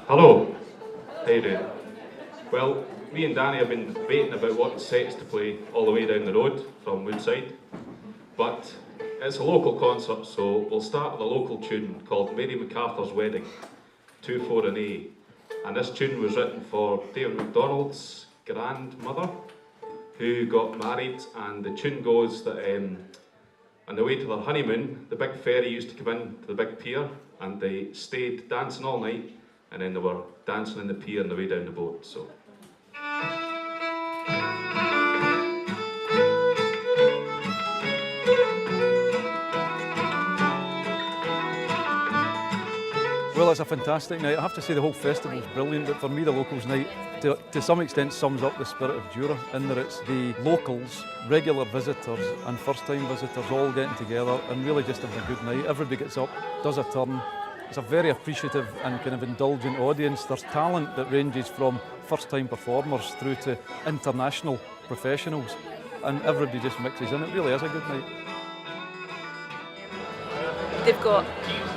Hello, how you doing? Well, me and Danny have been debating about what sets to play all the way down the road from Woodside, but it's a local concert, so we'll start with a local tune called Mary MacArthur's Wedding, 2-4 and A. And this tune was written for David MacDonald's grandmother, who got married, and the tune goes that on the way to their honeymoon, the big ferry used to come in to the big pier, and they stayed dancing all night, and then they were dancing in the pier on the way down the boat. So. Well, it's a fantastic night. I have to say the whole festival is brilliant, but for me the locals night to some extent sums up the spirit of Jura, in that it's the locals, regular visitors and first-time visitors all getting together and really just having a good night. Everybody gets up, does a turn. It's a very appreciative and kind of indulgent audience. There's talent that ranges from first-time performers through to international professionals, and everybody just mixes in. It really is a good night. They've got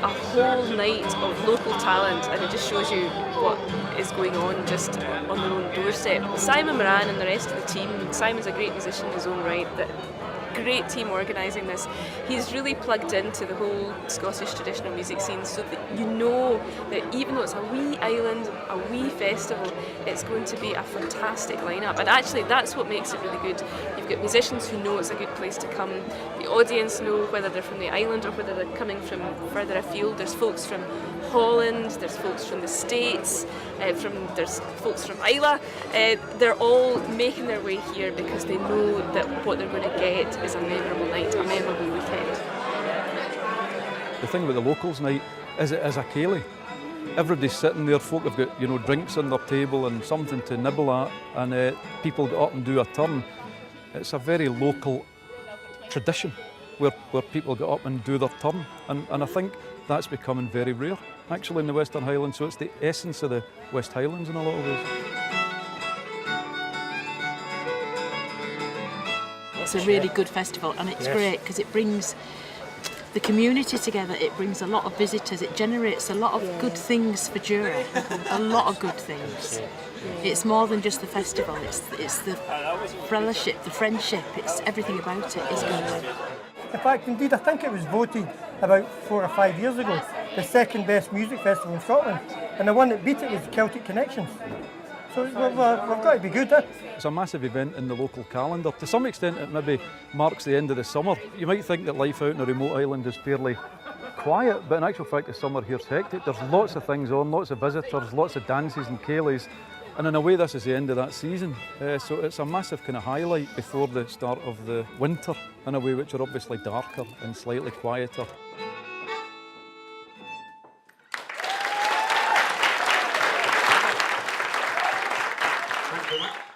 a whole night of local talent, and it just shows you what is going on just on their own doorstep. Simon Moran and the rest of the team, Simon's a great musician in his own right, great team organising this. He's really plugged into the whole Scottish traditional music scene, so that you know that even though it's a wee island, a wee festival, it's going to be a fantastic lineup. And actually that's what makes it really good. You've got musicians who know it's a good place to come. The audience know whether they're from the island or whether they're coming from further afield. There's folks from Holland, there's folks from the States, there's folks from Islay. They're all making their way here because they know that what they're going to get is a memorable night, a memorable weekend. The thing about the locals night is it is a ceilidh. Everybody's sitting there, folk have got drinks on their table and something to nibble at, and people get up and do a turn. It's a very local tradition where people get up and do their turn, and I think that's becoming very rare actually in the Western Highlands, so it's the essence of the West Highlands in a lot of ways. It's a really good festival, and it's great because it brings the community together, it brings a lot of visitors, it generates a lot of good things for Jura, a lot of good things. It's more than just the festival, it's the fellowship, the friendship, it's everything about it is good. In fact, indeed, I think it was voted about 4 or 5 years ago the second best music festival in Scotland, and the one that beat it was Celtic Connections. So we've got to be good. It's a massive event in the local calendar. To some extent it maybe marks the end of the summer. You might think that life out in a remote island is fairly quiet, but in actual fact the summer here's hectic. There's lots of things on, lots of visitors, lots of dances and ceilidhs, and in a way this is the end of that season. So it's a massive kind of highlight before the start of the winter, in a way which are obviously darker and slightly quieter. Thank you very much.